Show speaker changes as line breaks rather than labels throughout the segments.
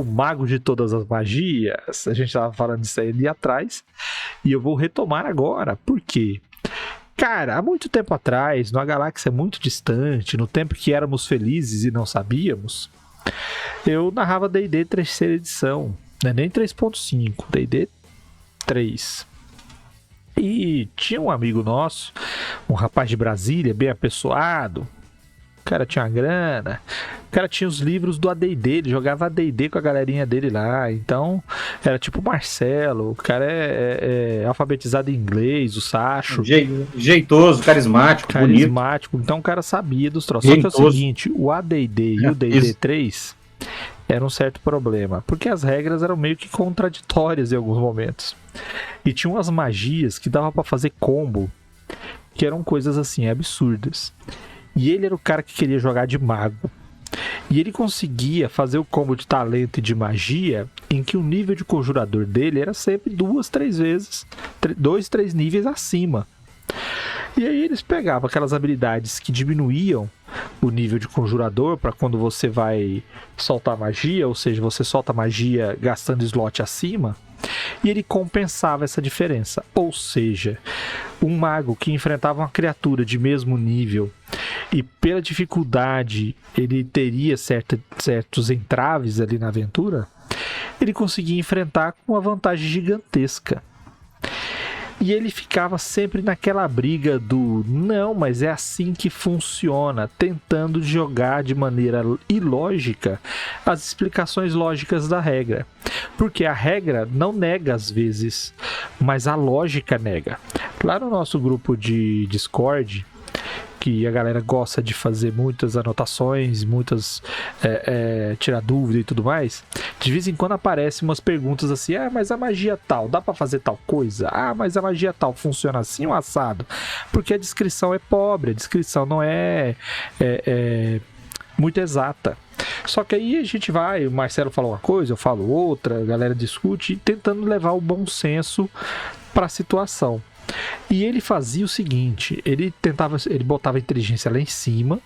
o mago de todas as magias. A gente tava falando disso aí ali atrás. E eu vou retomar agora. Por quê? Cara, há muito tempo atrás, numa galáxia muito distante, no tempo que éramos felizes e não sabíamos, eu narrava D&D terceira edição. Não é nem 3.5, D&D 3. E tinha um amigo nosso, um rapaz de Brasília, bem apessoado. O cara tinha uma grana. O cara tinha os livros do AD&D, ele jogava AD&D com a galerinha dele lá. Então, era tipo o Marcelo. O cara é alfabetizado em inglês, o Sacho.
Jeitoso, carismático, bonito.
Então o cara sabia dos troços. Só que é o seguinte, o AD&D e o D&D 3 era um certo problema. Porque as regras eram meio que contraditórias em alguns momentos. E tinha umas magias que dava pra fazer combo, que eram coisas assim, absurdas. E ele era o cara que queria jogar de mago. E ele conseguia fazer o combo de talento e de magia em que o nível de conjurador dele era sempre 2, 3 vezes, 2, 3 níveis acima. E aí eles pegavam aquelas habilidades que diminuíam o nível de conjurador para quando você vai soltar magia, ou seja, você solta magia gastando slot acima, e ele compensava essa diferença. Ou seja, um mago que enfrentava uma criatura de mesmo nível e pela dificuldade ele teria certos entraves ali na aventura, ele conseguia enfrentar com uma vantagem gigantesca. E ele ficava sempre naquela briga do não, mas é assim que funciona, tentando jogar de maneira ilógica as explicações lógicas da regra. Porque a regra não nega às vezes, mas a lógica nega. Lá no nosso grupo de Discord, que a galera gosta de fazer muitas anotações, muitas tirar dúvida e tudo mais, de vez em quando aparecem umas perguntas assim, mas a magia tal, dá pra fazer tal coisa? Mas a magia tal funciona assim ou assado? Porque a descrição é pobre, a descrição não é muito exata. Só que aí a gente vai, o Marcelo fala uma coisa, eu falo outra, a galera discute, tentando levar o bom senso pra situação. E ele fazia o seguinte, ele botava a inteligência lá em cima,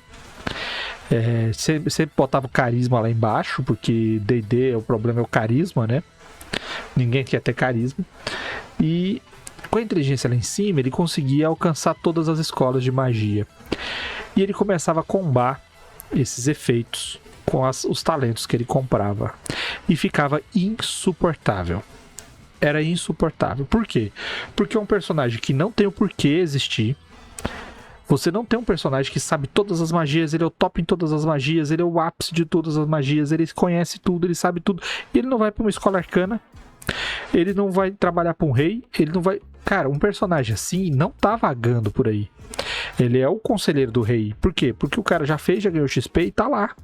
sempre botava o carisma lá embaixo, porque D&D, o problema é o carisma, né? Ninguém quer ter carisma. E com a inteligência lá em cima, ele conseguia alcançar todas as escolas de magia. E ele começava a combar esses efeitos com os talentos que ele comprava. E ficava insuportável. Era insuportável. Por quê? Porque é um personagem que não tem o porquê existir. Você não tem um personagem que sabe todas as magias, ele é o top em todas as magias, ele é o ápice de todas as magias, ele conhece tudo, ele sabe tudo. E ele não vai pra uma escola arcana, ele não vai trabalhar pra um rei, ele não vai... Cara, um personagem assim não tá vagando por aí. Ele é o conselheiro do rei. Por quê? Porque o cara já fez, já ganhou XP e tá lá.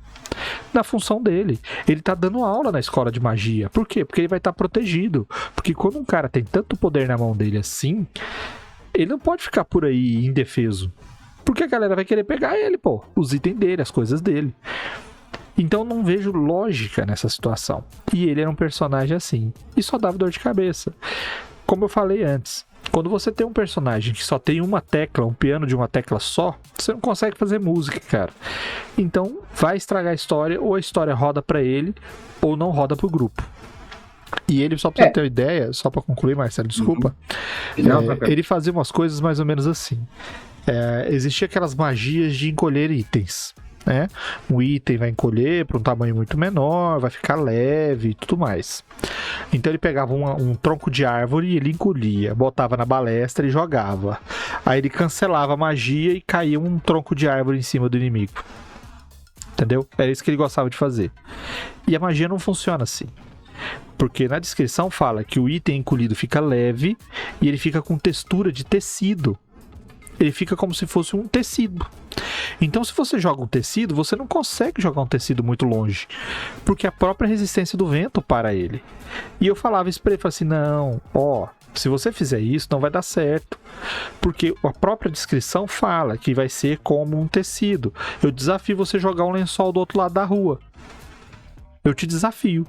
Na função dele. Ele tá dando aula na escola de magia. Por quê? Porque ele vai estar protegido. Porque quando um cara tem tanto poder na mão dele assim, ele não pode ficar por aí indefeso. Porque a galera vai querer pegar ele, pô. Os itens dele, as coisas dele. Então não vejo lógica nessa situação. E ele era um personagem assim. E só dava dor de cabeça. Como eu falei antes, quando você tem um personagem que só tem uma tecla, um piano de uma tecla só, você não consegue fazer música, cara. Então vai estragar a história, ou a história roda pra ele, ou não roda pro grupo. E ele, só pra você ter uma ideia, só pra concluir, Marcelo, desculpa, ele fazia umas coisas mais ou menos assim. Existia aquelas magias de encolher itens, né? Um item vai encolher para um tamanho muito menor, vai ficar leve e tudo mais. Então ele pegava um tronco de árvore e ele encolhia, botava na balestra e jogava. Aí ele cancelava a magia e caía um tronco de árvore em cima do inimigo. Entendeu? Era isso que ele gostava de fazer. E a magia não funciona assim. Porque na descrição fala que o item encolhido fica leve e ele fica com textura de tecido. Ele fica como se fosse um tecido. Então, se você joga um tecido, você não consegue jogar um tecido muito longe, porque a própria resistência do vento para ele. E eu falava isso pra ele, falava assim, não, se você fizer isso, não vai dar certo, porque a própria descrição fala que vai ser como um tecido. Eu desafio você jogar um lençol do outro lado da rua. Eu te desafio.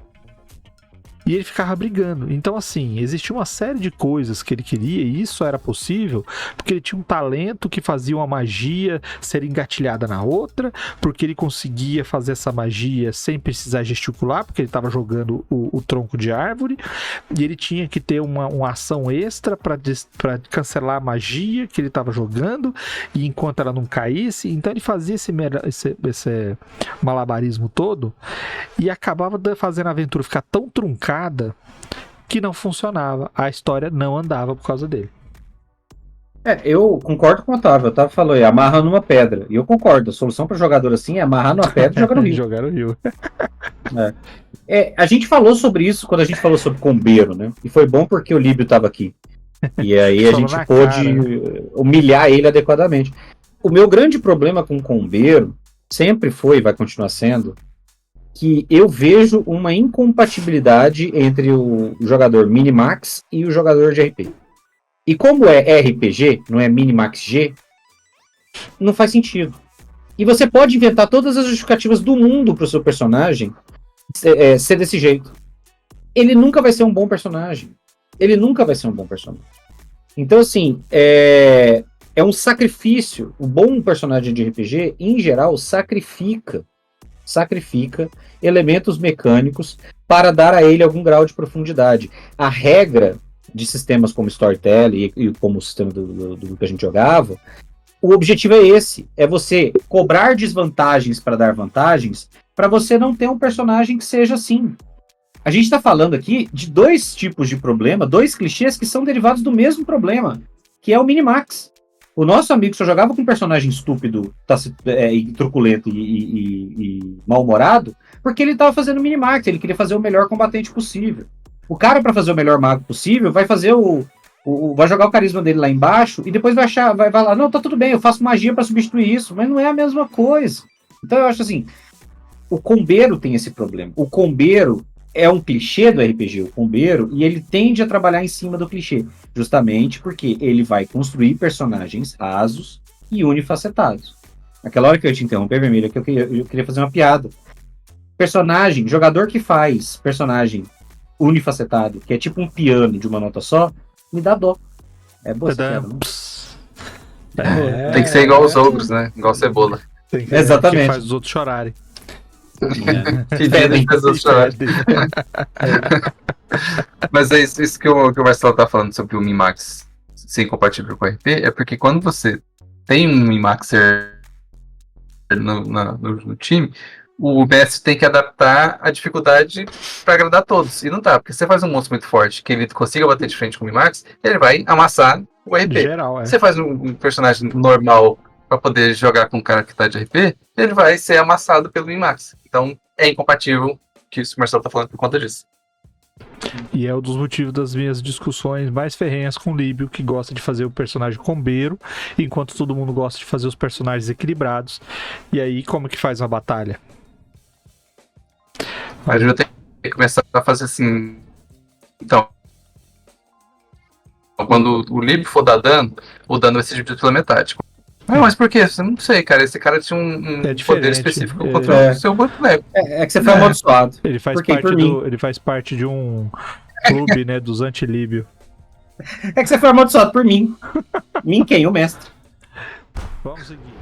E ele ficava brigando. Então, assim, existia uma série de coisas que ele queria, e isso era possível porque ele tinha um talento que fazia uma magia ser engatilhada na outra, porque ele conseguia fazer essa magia sem precisar gesticular, porque ele estava jogando o tronco de árvore, e ele tinha que ter uma ação extra para cancelar a magia que ele estava jogando, e enquanto ela não caísse, então ele fazia esse malabarismo todo, e acabava fazendo a aventura ficar tão truncada que não funcionava, a história não andava por causa dele.
Eu concordo com o Otávio. O Otávio falou, amarra numa pedra. E eu concordo, a solução para jogador assim é amarrar numa pedra e jogar no rio.
Jogar no rio.
A gente falou sobre isso quando a gente falou sobre Combeiro, né? E foi bom porque o Líbio estava aqui. E aí a gente pôde humilhar ele adequadamente. O meu grande problema com Combeiro sempre foi, e vai continuar sendo, que eu vejo uma incompatibilidade entre o jogador Minimax e o jogador de RP. E como é RPG, não é Minimax G, não faz sentido. E você pode inventar todas as justificativas do mundo para o seu personagem ser desse jeito. Ele nunca vai ser um bom personagem. Então, assim, é um sacrifício. O bom personagem de RPG, em geral, sacrifica elementos mecânicos para dar a ele algum grau de profundidade. A regra de sistemas como Storytelling e como o sistema do que a gente jogava, o objetivo é esse, é você cobrar desvantagens para dar vantagens, para você não ter um personagem que seja assim. A gente está falando aqui de dois tipos de problema, dois clichês que são derivados do mesmo problema, que é o Minimax. O nosso amigo só jogava com um personagem estúpido, truculento e mal-humorado, porque ele estava fazendo Minimax, ele queria fazer o melhor combatente possível. O cara, para fazer o melhor mago possível, vai fazer vai jogar o carisma dele lá embaixo e depois vai lá, não, tá tudo bem, eu faço magia para substituir isso, mas não é a mesma coisa. Então eu acho assim, o combeiro tem esse problema. O combeiro é um clichê do RPG, o combeiro, e ele tende a trabalhar em cima do clichê, justamente porque ele vai construir personagens rasos e unifacetados. Aquela hora que eu te interrompi, Vermelho, que eu queria fazer uma piada. Jogador que faz personagem unifacetado, que é tipo um piano de uma nota só, me dá dó. É boa essa piada, não?
Tem que ser igual os ogros, né? Igual cebola.
Exatamente.
Que faz os outros chorarem.
Que faz os outros chorarem. Mas é isso que o Marcelo tá falando sobre o Minimax ser incompatível com o RP, é porque quando você tem um Minimaxer no time, o mestre tem que adaptar a dificuldade para agradar todos. E não tá, porque você faz um monstro muito forte que ele consiga bater de frente com o Minimax, ele vai amassar o RP.
Geral,
Você faz um personagem normal para poder jogar com um cara que tá de RP, ele vai ser amassado pelo Minimax. Então é incompatível, que o Marcelo tá falando por conta disso.
E é um dos motivos das minhas discussões mais ferrenhas com o Líbio, que gosta de fazer o personagem combeiro, enquanto todo mundo gosta de fazer os personagens equilibrados. E aí, como que faz uma batalha?
A gente vai ter que começar a fazer assim. Então, quando o Lib for dar dano, o dano vai ser dividido pela metade. Mas por quê? Eu não sei, cara. Esse cara tinha um poder específico contra o seu boneco.
É que você foi amaldiçoado.
Ele faz parte de um clube, né, dos anti-Líbio.
É que você foi amaldiçoado por mim. Mim quem? O mestre.
Vamos seguir.